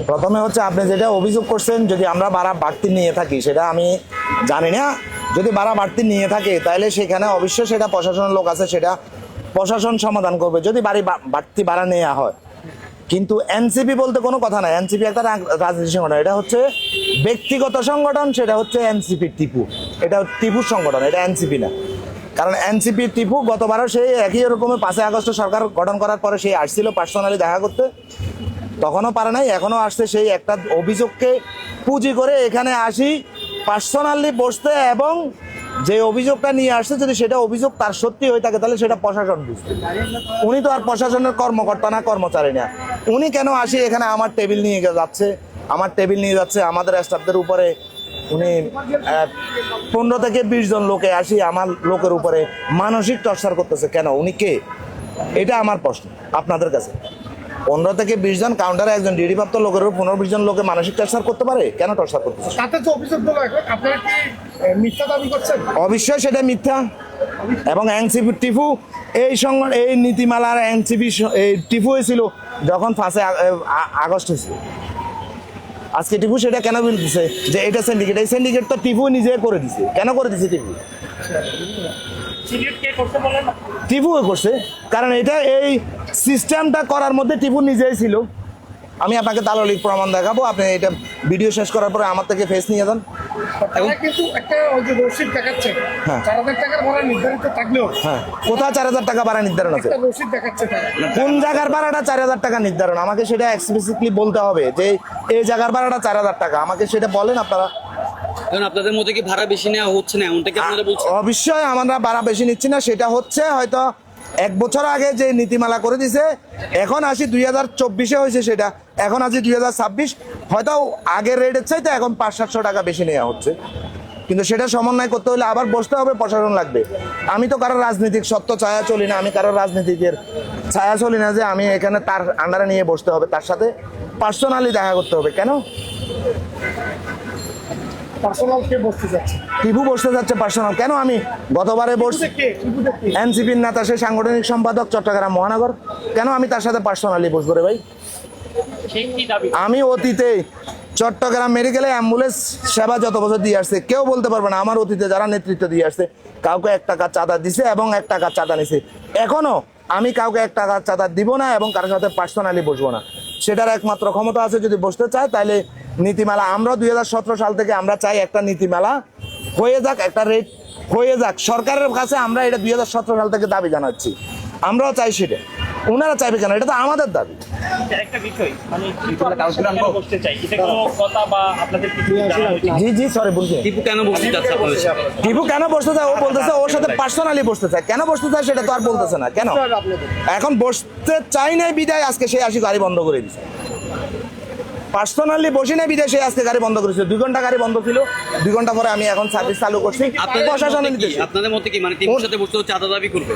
প্রথমে হচ্ছে আপনি যেটা অভিযোগ করছেন, যদি আমরা ভাড়া বাড়তি নিয়ে থাকি সেটা আমি জানি না। যদি ভাড়া বাড়তি নিয়ে থাকে তাহলে সেখানে অবশ্যই সেটা প্রশাসনের লোক আছে, সেটা প্রশাসন সমাধান করবে যদি বাড়তি ভাড়া নেওয়া হয়। কিন্তু এনসিপি বলতে কোনো কথা নাই, এনসিপি একটা রাজনীতি সংগঠন, এটা হচ্ছে ব্যক্তিগত সংগঠন, সেটা হচ্ছে এনসিপি টিপু, এটা টিপুর সংগঠন, এটা এনসিপি না। কারণ এনসিপি টিপু গতবারও সেই একই রকমের 5 আগস্ট সরকার গঠন করার পরে সেই আসছিল পার্সোনালি দেখা করতে, তখনও পারে নাই, এখনও আসছে সেই একটা অভিযোগকে পুঁজি করে এখানে আসি পার্সোনালি বসতে, এবং যে অভিযোগটা নিয়ে আসছে যদি সেটা অভিযোগ তার সত্যি হয়ে থাকে তাহলে সেটা প্রশাসন বুঝবে। উনি তো আর প্রশাসনের কর্মকর্তা না, কর্মচারী না। উনি কেন আসি এখানে আমার টেবিল নিয়ে যাচ্ছে, আমাদের স্টাফদের উপরে উনি 15 থেকে 20 জন লোকে আসি আমার লোকের উপরে মানসিক টর্চার করতেছে কেন? উনি কে? এটা আমার প্রশ্ন আপনাদের কাছে। 15 থেকে 20 জন কাউন্টারে একজন ডিডি প্রাপ্ত লোকের উপর 15-20 জন লোকে মানসিক টর্চার করতে পারে? কেন টর্চার করতেছে? তাতে যে অভিযোগগুলো আপনারা কি মিথ্যা দাবি করছেন? অবশ্যই সেটা মিথ্যা। এবং এনসিপি টিপু এই নীতিমালার এনসিপি টিপু হয়েছিল যখন 5 আগস্ট হয়েছিল। আজকে টিপু সেটা কেন বলতেছে যে এটা সিন্ডিকেট? এই সিন্ডিকেট তো টিপু নিজে করে দিছে। কেন করে দিছে টিপু? টিপু করছে, কারণ এটা এই সিস্টেমটা করার মধ্যে টিপু নিজেই ছিল। আমি আপনাকে দালালিক প্রমাণ দেখাবো, আপনি এটা ভিডিও শেষ করার পরে আমার থেকে ফেস নিয়ে যান। কিন্তু একটা ওই যে রসিদ দেখাচ্ছে, হ্যাঁ। 4000 টাকার ভাড়া নির্ধারিত থাকলেও হ্যাঁ, কোথায় 4000 টাকা ভাড়া নির্ধারণ আছে? একটা রসিদ দেখাচ্ছে তারা। কোন জায়গার ভাড়াটা 4000 টাকা নির্ধারণ? আমাকে সেটা এক্সপ্লিসিটলি বলতে হবে যে এই জায়গার ভাড়াটা 4000 টাকা, আমাকে সেটা বলেন আপনারা। কারণ আপনাদের মধ্যে কি ভাড়া বেশি নেওয়া হচ্ছে না, এমনটা কি আপনারা বলছেন? অবশ্যই আমরা ভাড়া বেশি নিচ্ছি না, সেটা হচ্ছে হয়তো 1 বছর আগে যে নীতিমালা করে দিছে, এখন আসি 2024-এ হয়েছে সেটা, এখন আসি 2026, হয়তো আগের রেটের চাইতে এখন 500-700 টাকা বেশি নেওয়া হচ্ছে। কিন্তু সেটা সমন্বয় করতে হলে আবার বসতে হবে, প্রশাসন লাগবে। আমি তো কারোর রাজনীতিক সত্য ছায়া চলি না, আমি কারোর রাজনীতিকের ছায়া চলি না যে আমি এখানে তার আন্ডারে নিয়ে বসতে হবে, তার সাথে পার্সোনালি দেখা করতে হবে। কেন? পার্সোনাল কে বসতে যাচ্ছে? টিপু বসতে যাচ্ছে পার্সোনাল। কেন? আমি গতবারে বসছি এনসিপির নেতা, সে সাংগঠনিক সম্পাদক চট্টগ্রাম মহানগর, কেন আমি তার সাথে পার্সোনালি বসবো রে ভাই? আমি অতীতে চট্টগ্রাম মেডিকেলে অ্যাম্বুলেন্স সেবা যত বছর দিয়ে আসছে, কেউ বলতে পারবে না আমার অতীতে যারা নেতৃত্ব দিয়ে আসছে কাউকে 1 টাকা চাঁদা দিছে এবং 1 টাকা চাঁদা নিছে। এখনো আমি কাউকে 1 টাকা চাঁদা দিব না এবং কারোর সাথে পার্সোনালি বসবো না। সেটার একমাত্র ক্ষমতা আছে যদি বসতে চায় তাহলে নীতিমালা, আমরা 2017 সাল থেকে আমরা চাই একটা নীতিমালা হয়ে যাক, একটা রেট হয়ে যাক সরকারের কাছে। আমরা এটা 2017 সাল থেকে দাবি জানাচ্ছি, আমরাও চাই সেটা। ওনারা চাইবে কেন? এটা তো আমাদের দাবি। একটা বিষয় মানে বসতে চাই, এটা কোনো কথা বা আপনাদের কিছু জানা হয়েছে? জি সরি বলছি। টিপু কেন বলতে চাচ্ছে আপনাদের সাথে? টিপু কেন বসতে চায়? ও বলতেছে ওর সাথে পার্সোনালি বসতে চায়। কেন বসতে চায় সেটা তো আর বলতেছে না। কেন? এখন বসতে চাই নাই বিদায় আজকে সে আসি গাড়ি বন্ধ করে দিচ্ছে। পার্সোনালি বসি নাই বিদায় সে আজকে গাড়ি বন্ধ করেছে। 2 ঘন্টা গাড়ি বন্ধ ছিল, 2 ঘন্টা পরে আমি এখন সার্ভিস চালু করছি। আপনাদের মতে কি মানে টিপুর সাথে বসতে চাঁদা দাবি করবে?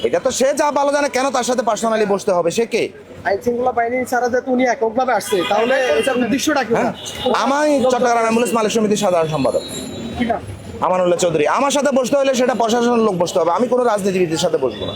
এটা তো সে যা ভালো জানে। কেন তার সাথে পার্সোনালি বসতে হবে? সে কে? আইন শৃঙ্খলা বাহিনী ছাড়া যে উনি এককভাবে আসছে, তাহলে এটার উদ্দেশ্যটা কি? আমি চট্টগ্রাম অ্যাম্বুলেন্স মালিক সমিতির সাধারণ সম্পাদক আমানুল্লাহ চৌধুরী। আমার সাথে বসতে হলে সেটা প্রশাসনের লোক বসতে হবে, আমি কোনো রাজনীতিবিদের সাথে বসবো না।